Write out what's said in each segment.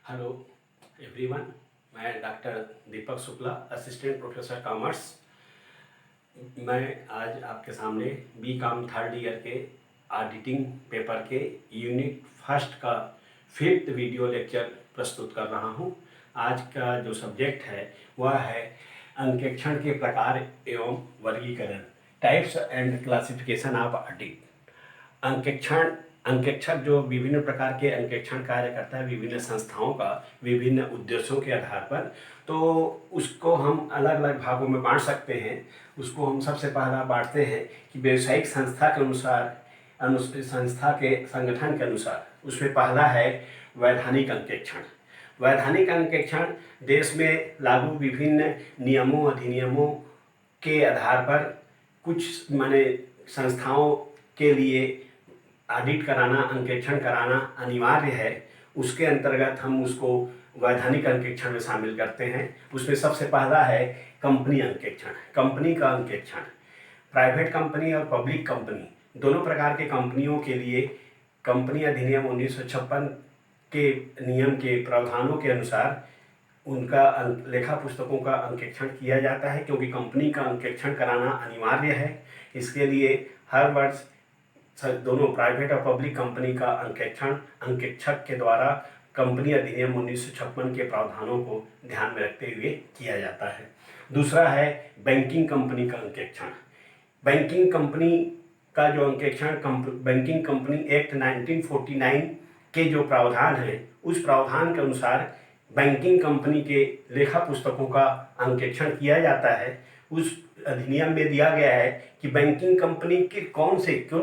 Hello everyone, मैं doctor दीपक Shukla, assistant professor commerce. मैं आज आपके सामने बीकॉम थर्ड ईयर के ऑडिटिंग पेपर के यूनिट फर्स्ट का 5th वीडियो लेक्चर प्रस्तुत कर रहा हूं। आज का जो सब्जेक्ट है वह है अंकेक्षण के प्रकार एवं वर्गीकरण, types and classification of audit. अंकेक्षक जो विभिन्न प्रकार के अंकेक्षण कार्य करता है विभिन्न संस्थाओं का विभिन्न उद्देश्यों के आधार पर, तो उसको हम अलग अलग भागों में बांट सकते हैं। उसको हम सबसे पहला बांटते हैं कि व्यवसायिक संस्था के अनुसार, संस्था के संगठन के अनुसार। उसमें पहला है वैधानिक अंकेक्षण। वैधानिक अंकेक्षण देश में लागू विभिन्न नियमों अधिनियमों के आधार पर कुछ माने संस्थाओं के लिए ऑडिट कराना, अंकेक्षण कराना अनिवार्य है। उसके अंतर्गत हम उसको वैधानिक अंकेक्षण में शामिल करते हैं। उसमें सबसे पहला है कंपनी अंकेक्षण। कंपनी का अंकेक्षण प्राइवेट कंपनी और पब्लिक कंपनी दोनों प्रकार के कंपनियों के लिए कंपनी अधिनियम 1956 के नियम के प्रावधानों के अनुसार उनका लेखा पुस्तकों का अंकेक्षण किया जाता है, क्योंकि कंपनी का अंकेक्षण कराना अनिवार्य है। इसके लिए हर वर्ष दोनों प्राइवेट और पब्लिक कंपनी का अंकेक्षण अंकेक्षक के द्वारा कंपनी अधिनियम 1956 के प्रावधानों को ध्यान में रखते हुए किया जाता है। दूसरा है बैंकिंग कंपनी का अंकेक्षण। बैंकिंग कंपनी का जो अंकेक्षण बैंकिंग कंपनी एक्ट 1949 के जो प्रावधान है, उस प्रावधान के अनुसार बैंकिंग कंपनी के लेखा पुस्तकों का अंकेक्षण किया जाता है। उस अधिनियम में दिया गया है कि बैंकिंग कंपनी के कौन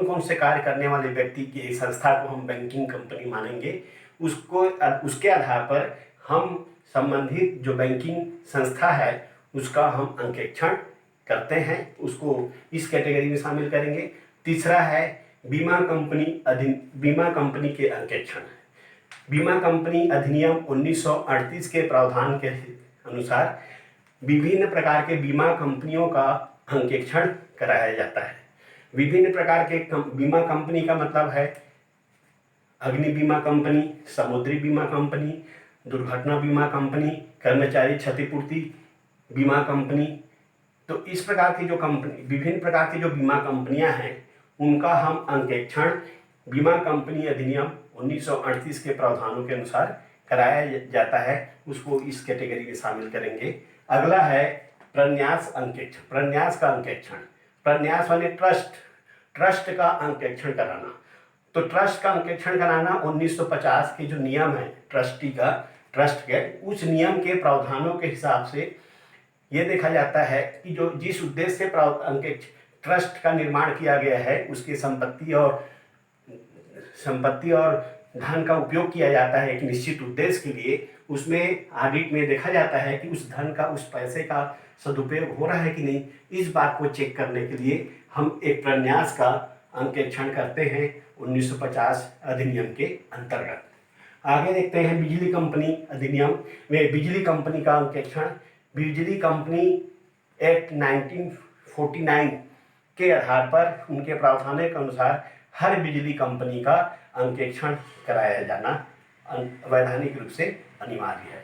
कौन से कार्य करने वाले व्यक्ति की संस्था को हम बैंकिंग कंपनी मानेंगे, उसके आधार पर हम संबंधित जो बैंकिंग संस्था है उसका हम अंकेक्षण करते हैं, उसको इस कैटेगरी में शामिल करेंगे। तीसरा है बीमा कंपनी के अंकेक्षण। बीमा कंपनी अधिनियम 1938 के प्रावधान के अनुसार विभिन्न प्रकार के बीमा कंपनियों का अंकेक्षण कराया जाता है। विभिन्न प्रकार के बीमा कंपनी का मतलब है अग्नि बीमा कंपनी, समुद्री बीमा कंपनी, दुर्घटना बीमा कंपनी, कर्मचारी क्षतिपूर्ति बीमा कंपनी। तो इस प्रकार की जो विभिन्न प्रकार की जो बीमा कंपनियां हैं उनका हम अंकेक्षण बीमा कंपनी अधिनियम 1938 के प्रावधानों के अनुसार कराया जाता है, उसको इस कैटेगरी में शामिल करेंगे। अगला है प्रन्यास अंकेक्षण। प्रन्यास का अंकेक्षण, प्रन्यास वाले ट्रस्ट का अंकेक्षण कराना। तो ट्रस्ट का अंकेक्षण कराना 1950 के जो नियम है ट्रस्ट के उस नियम के प्रावधानों के हिसाब से ये देखा जाता है कि जो जिस उद्देश्य से ट्रस्ट का निर्माण किया गया है उसकी संपत्ति और धन का उपयोग किया जाता है एक निश्चित उद्देश्य के लिए। उसमें ऑडिट में देखा जाता है कि उस धन का, उस पैसे का सदुपयोग हो रहा है कि नहीं। इस बात को चेक करने के लिए हम एक प्रन्यास का अंकेक्षण करते हैं 1950 अधिनियम के अंतर्गत। आगे देखते हैं बिजली कंपनी अधिनियम में बिजली कंपनी का अंकेक्षण। बिजली कंपनी एक्ट 1949 के आधार पर उनके प्रावधानों के अनुसार हर बिजली कंपनी का अंकेक्षण कराया जाना वैधानिक रूप से अनिवार्य है।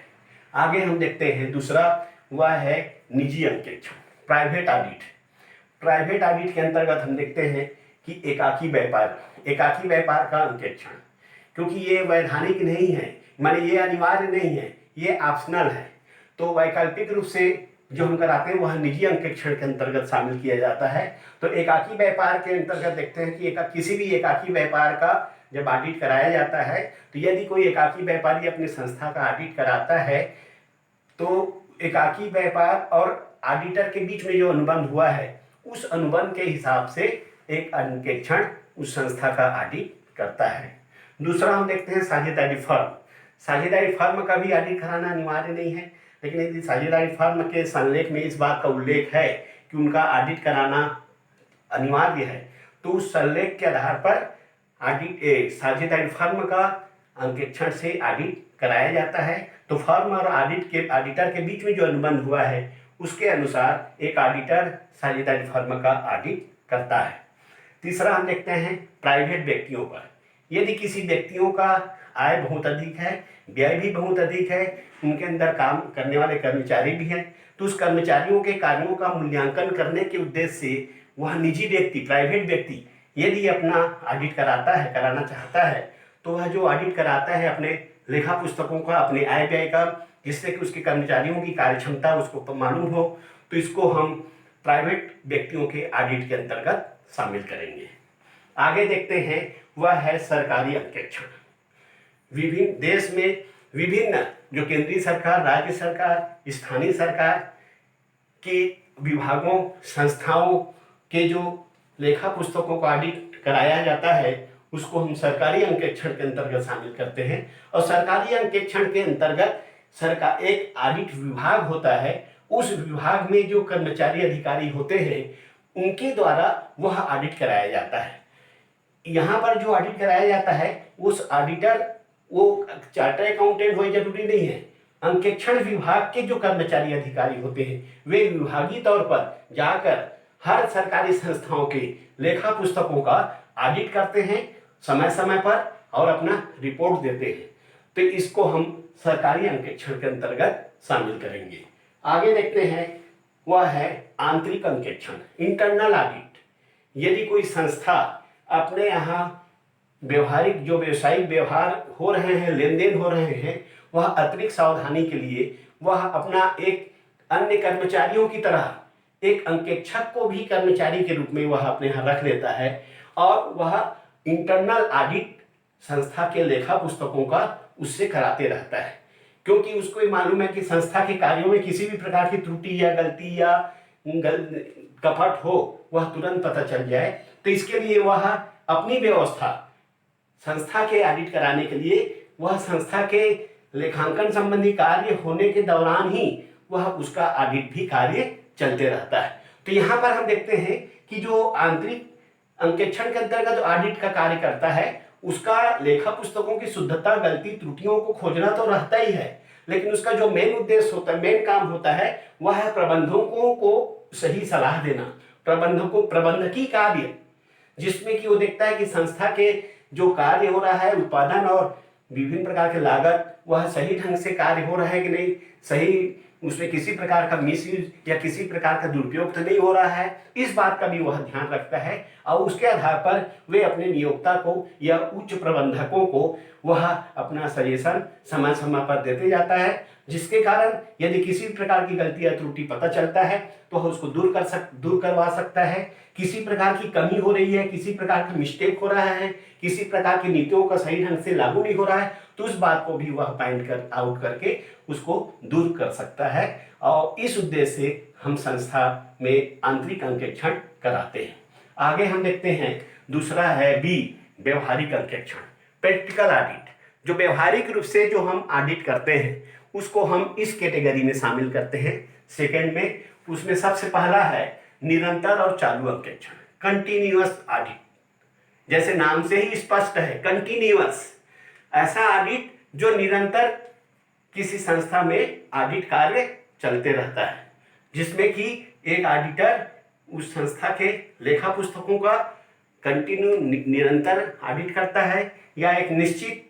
आगे हम देखते हैं दूसरा, वह है निजी अंकेक्षण, प्राइवेट ऑडिट। प्राइवेट ऑडिट के अंतर्गत हम देखते हैं कि एकाकी व्यापार का अंकेक्षण, क्योंकि ये वैधानिक नहीं है, माने ये अनिवार्य नहीं है, ये ऑप्शनल है। तो वैकल्पिक रूप से जो हम कराते हैं वह निजी अंकेक्षण के अंतर्गत शामिल किया जाता है। तो एकाकी व्यापार के अंतर्गत देखते हैं कि किसी भी एकाकी व्यापार का जब ऑडिट कराया जाता है, तो यदि कोई एकाकी व्यापारी अपनी संस्था का ऑडिट कराता है तो एकाकी व्यापार और ऑडिटर के बीच में जो अनुबंध हुआ है उस अनुबंध के हिसाब से एक अंकेक्षण उस संस्था का ऑडिट करता है। दूसरा हम देखते हैं साझेदारी फर्म। साझेदारी फर्म का भी ऑडिट कराना अनिवार्य नहीं है, लेकिन यदि साझेदारी फर्म के संलेख में इस बात का उल्लेख है कि उनका ऑडिट कराना अनिवार्य है, तो उस संलेख के आधार पर साझेदारी फर्म का अंकेक्षण से ऑडिट कराया जाता है। तो फर्म और ऑडिटर के बीच में जो अनुबंध हुआ है उसके अनुसार एक ऑडिटर साझेदारी फर्म का ऑडिट करता है। तीसरा हम देखते हैं प्राइवेट व्यक्तियों पर। यदि किसी व्यक्तियों का आय बहुत अधिक है, व्यय भी बहुत अधिक है, उनके अंदर काम करने वाले कर्मचारी भी हैं, तो उस कर्मचारियों के कार्यों का मूल्यांकन करने के उद्देश्य से वह निजी व्यक्ति, प्राइवेट व्यक्ति यदि अपना ऑडिट कराना चाहता है, तो वह जो ऑडिट कराता है अपने लेखा पुस्तकों का, अपने आय व्यय का, जिससे कि उसके कर्मचारियों की कार्यक्षमता उसको मालूम हो, तो इसको हम प्राइवेट व्यक्तियों के ऑडिट के अंतर्गत शामिल करेंगे। आगे देखते हैं, वह है सरकारी अंकेक्षण। विभिन्न देश में विभिन्न जो केंद्रीय सरकार, राज्य सरकार, स्थानीय सरकार के विभागों, संस्थाओं के जो लेखा पुस्तकों का ऑडिट कराया जाता है, उसको हम सरकारी अंकेक्षण के अंतर्गत शामिल करते हैं। और सरकारी अंकेक्षण के अंतर्गत सरकार एक ऑडिट विभाग होता है, उस विभाग में जो कर्मचारी अधिकारी होते हैं उनके द्वारा वह ऑडिट कराया जाता है। यहाँ पर जो ऑडिट कराया जाता है, उस ऑडिटर वो चार्टर्ड अकाउंटेंट हो जरूरी नहीं है, अंकेक्षण विभाग के जो कर्मचारी अधिकारी होते हैं वे विभागीय तौर पर जाकर हर सरकारी संस्थाओं के लेखा पुस्तकों का ऑडिट करते हैं समय समय पर और अपना रिपोर्ट देते हैं। तो इसको हम सरकारी अंकेक्षण के अंतर्गत शामिल करेंगे। आगे देखते हैं, वह है आंतरिक अंकेक्षण, इंटरनल ऑडिट। यदि कोई संस्था अपने यहाँ व्यवहारिक जो व्यवसायिक व्यवहार हो रहे हैं, लेन देन हो रहे हैं, वह अतिरिक्त सावधानी के लिए वह अपना एक अन्य कर्मचारियों की तरह एक अंकेक्षक को भी कर्मचारी के रूप में वह अपने यहाँ रख लेता है और वह इंटरनल ऑडिट संस्था के लेखा पुस्तकों का उससे कराते रहता है, क्योंकि उसको ये मालूम है कि संस्था के कार्यों में किसी भी प्रकार की त्रुटि या गलती या कपट हो वह तुरंत पता चल जाए। तो इसके लिए वह अपनी व्यवस्था संस्था के ऑडिट कराने के लिए वह संस्था के लेखांकन संबंधी कार्य होने के दौरान ही वह उसका ऑडिट भी कार्य चलते रहता है। तो यहाँ पर हम देखते हैं कि जो आंतरिक अंकेक्षण के अंतर्गत जो ऑडिट का कार्य करता है उसका लेखा पुस्तकों की शुद्धता, गलती, त्रुटियों को खोजना तो रहता ही है, लेकिन उसका जो मेन उद्देश्य होता है, मेन काम होता है, वह है प्रबंधकों को सही सलाह देना, प्रबंधकीय कार्य, जिसमें कि वो देखता है कि संस्था के जो कार्य हो रहा है, उत्पादन और विभिन्न प्रकार के लागत, वह सही ढंग से कार्य हो रहा है कि नहीं, सही उसमें किसी प्रकार का मिसयूज या किसी प्रकार का दुरुपयोग तो नहीं हो रहा है, इस बात का भी वह ध्यान रखता है। और उसके आधार पर वे अपने नियोक्ता को या उच्च प्रबंधकों को वह अपना सजेशन समय समय पर देते जाता है, जिसके कारण यदि किसी प्रकार की गलती या त्रुटि पता चलता है तो वह उसको दूर करवा सकता है। किसी प्रकार की कमी हो रही है, किसी प्रकार का मिस्टेक हो रहा है, किसी प्रकार की नीतियों का सही ढंग से लागू नहीं हो रहा है, तो उस बात को भी वह पॉइंट आउट करके उसको दूर कर सकता है। और इस उद्देश्य से हम संस्था में आंतरिक अंकेक्षण कराते हैं। आगे हम देखते हैं, दूसरा है बी, व्यवहारिक अंकेक्षण, प्रैक्टिकल ऑडिट। जो व्यवहारिक रूप से जो हम ऑडिट करते हैं उसको हम इस कैटेगरी में शामिल करते हैं। सेकंड में उसमें सबसे पहला है निरंतर और चालू अंकेक्षण, कंटिन्यूअस ऑडिट। जैसे नाम से ही स्पष्ट है, कंटिन्यूअस, ऐसा ऑडिट जो निरंतर किसी संस्था में ऑडिट कार्य चलते रहता है, जिसमें कि एक ऑडिटर उस संस्था के लेखा पुस्तकों का कंटिन्यू निरंतर ऑडिट करता है या एक निश्चित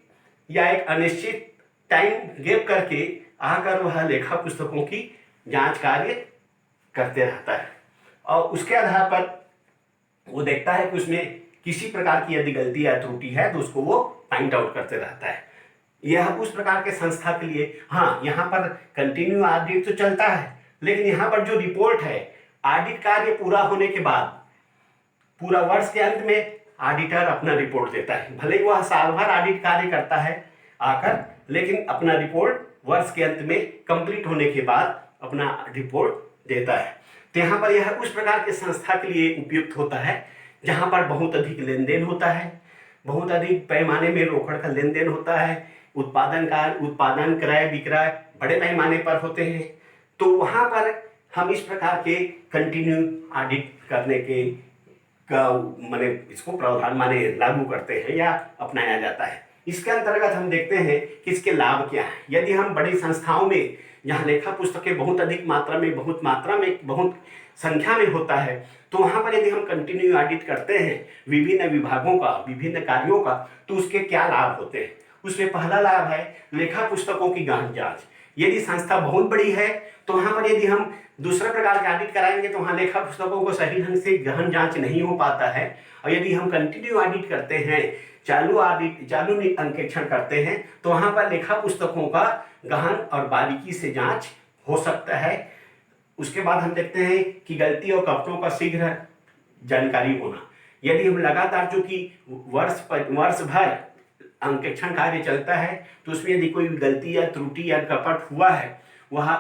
या एक अनिश्चित टाइम गैप करके आकर वह लेखा पुस्तकों की जांच कार्य करते रहता है। और उसके आधार पर वो देखता है कि उसमें किसी प्रकार की यदि गलती या त्रुटि है तो उसको वो पॉइंट आउट करते रहता है। यह उस प्रकार के संस्था के लिए, हाँ, यहाँ पर कंटिन्यू ऑडिट तो चलता है, लेकिन यहाँ पर जो रिपोर्ट है ऑडिट कार्य पूरा होने के बाद पूरा वर्ष के अंत में ऑडिटर अपना रिपोर्ट देता है। भले ही वह साल भर ऑडिट कार्य करता है आकर, लेकिन अपना रिपोर्ट वर्ष के अंत में कंप्लीट होने के बाद अपना रिपोर्ट देता है। तो यहाँ पर यह उस प्रकार के संस्था के लिए उपयुक्त होता है जहाँ पर बहुत अधिक लेन देन होता है, बहुत अधिक पैमाने में रोकड़ का लेन देन होता है, उत्पादन क्रय विक्रय बड़े पैमाने पर होते हैं। तो वहाँ पर हम इस प्रकार के कंटिन्यू ऑडिट करने के माने इसको प्रावधान माने लागू करते हैं या अपनाया जाता है। इसके अंतर्गत हम देखते हैं कि इसके लाभ क्या है। यदि हम बड़ी संस्थाओं में जहाँ लेखा पुस्तकें बहुत अधिक मात्रा में बहुत संख्या में होता है, तो वहाँ पर यदि हम कंटिन्यू ऑडिट करते हैं विभिन्न विभागों का, विभिन्न कार्यों का, तो उसके क्या लाभ होते हैं। उसमें पहला लाभ है लेखा पुस्तकों की गहन जांच। यदि संस्था बहुत बड़ी है तो वहां पर यदि हम दूसरे प्रकार के ऑडिट कराएंगे तो वहां लेखा पुस्तकों को सही ढंग से गहन जांच नहीं हो पाता है। और यदि हम कंटिन्यू ऑडिट करते हैं, चालू अंकेक्षण करते हैं, तो वहां पर लेखा पुस्तकों का गहन और बारीकी से जांच हो सकता है। उसके बाद हम देखते हैं कि गलती और कपटों का शीघ्र जानकारी होना। यदि हम लगातार, जो कि वर्ष भर अंकेक्षण कार्य चलता है, तो उसमें यदि कोई गलती या त्रुटि या कपट हुआ है, वह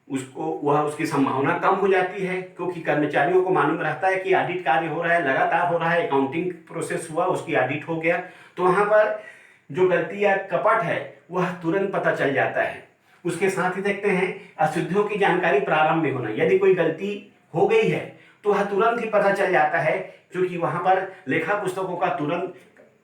उसकी संभावना कम हो जाती है, क्योंकि कर्मचारियों को मालूम रहता है कि ऑडिट कार्य हो रहा है, लगातार हो रहा है, अकाउंटिंग प्रोसेस हुआ, उसकी ऑडिट हो गया, तो वहां पर जो गलती या कपट है वह तुरंत पता चल जाता है। उसके साथ ही देखते हैं अशुद्धियों की जानकारी प्रारंभ में होना। यदि कोई गलती हो गई है तो वह तुरंत ही पता चल जाता है, क्योंकि वहां पर लेखा पुस्तकों का तुरंत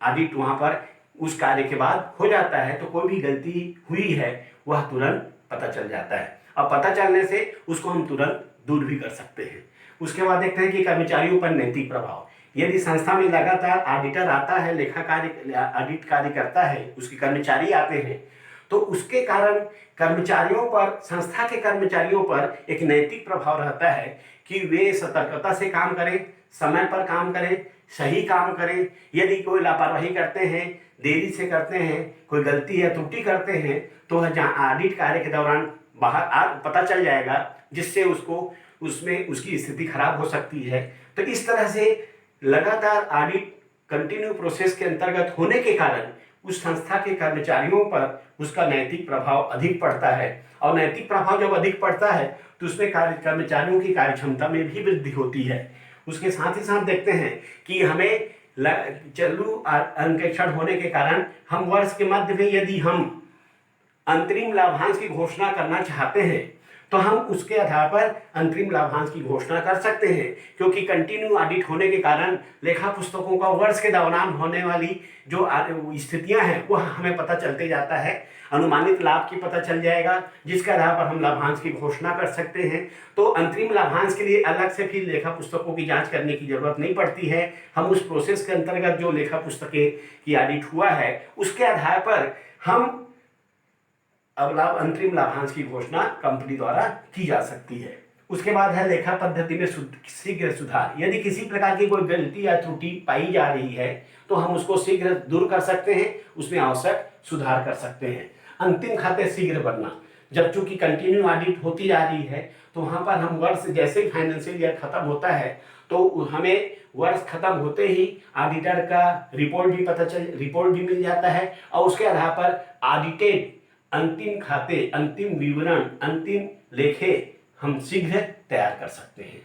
ऑडिट वहां पर उस कार्य के बाद हो जाता है, तो कोई भी गलती हुई है वह तुरंत पता चल जाता है। अब पता चलने से उसको हम तुरंत दूर भी कर सकते हैं। उसके बाद देखते हैं कि कर्मचारियों पर नैतिक प्रभाव। यदि संस्था में लगातार ऑडिटर आता है, लेखा कार्य ऑडिट कार्य करता है, उसके कर्मचारी आते हैं, तो उसके कारण कर्मचारियों पर, संस्था के कर्मचारियों पर एक नैतिक प्रभाव रहता है कि वे सतर्कता से काम करें, समय पर काम करें, सही काम करें। यदि कोई लापरवाही करते हैं, देरी से करते हैं, कोई गलती या त्रुटि करते हैं, तो वह जहाँ ऑडिट कार्य के दौरान बाहर पता चल जाएगा, जिससे उसमें उसकी स्थिति खराब हो सकती है। तो इस तरह से लगातार ऑडिट कंटिन्यू प्रोसेस के अंतर्गत होने के कारण उस संस्था के कर्मचारियों पर उसका नैतिक प्रभाव अधिक पड़ता है। और नैतिक प्रभाव जब अधिक पड़ता है तो उसमें कर्मचारियों की कार्यक्षमता में भी वृद्धि होती है। उसके साथ ही साथ देखते हैं कि हमें चालू अंकेक्षण होने के कारण हम वर्ष के मध्य में यदि हम अंतरिम लाभांश की घोषणा करना चाहते हैं, तो हम उसके आधार पर अंतरिम लाभांश की घोषणा कर सकते हैं, क्योंकि कंटिन्यू ऑडिट होने के कारण लेखा पुस्तकों का वर्ष के दौरान होने वाली जो स्थितियां हैं वह हमें पता चलते जाता है। अनुमानित लाभ की पता चल जाएगा, जिसके आधार पर हम लाभांश की घोषणा कर सकते हैं। तो अंतरिम लाभांश के लिए अलग से फिर लेखा पुस्तकों की जांच करने की जरूरत नहीं पड़ती है। हम उस प्रोसेस के अंतर्गत जो लेखा पुस्तकें की ऑडिट हुआ है उसके आधार पर हम अब अंतरिम लाभांश की घोषणा कंपनी द्वारा की जा सकती है। उसके बाद है लेखा पद्धति में शीघ्र सुधार। यदि किसी प्रकार की कोई गलती या त्रुटि पाई जा रही है तो हम उसको शीघ्र दूर कर सकते हैं, उसमें आवश्यक सुधार कर सकते हैं। अंतिम खाते शीघ्र भरना। जब चूंकि कंटिन्यू ऑडिट होती जा रही है तो वहां पर हम वर्ष, जैसे ही फाइनेंशियल ईयर खत्म होता है तो हमें वर्ष खत्म होते ही ऑडिटर का रिपोर्ट भी मिल जाता है, और उसके आधार पर ऑडिटेड अंतिम खाते, अंतिम विवरण, अंतिम लेखे हम शीघ्र तैयार कर सकते हैं।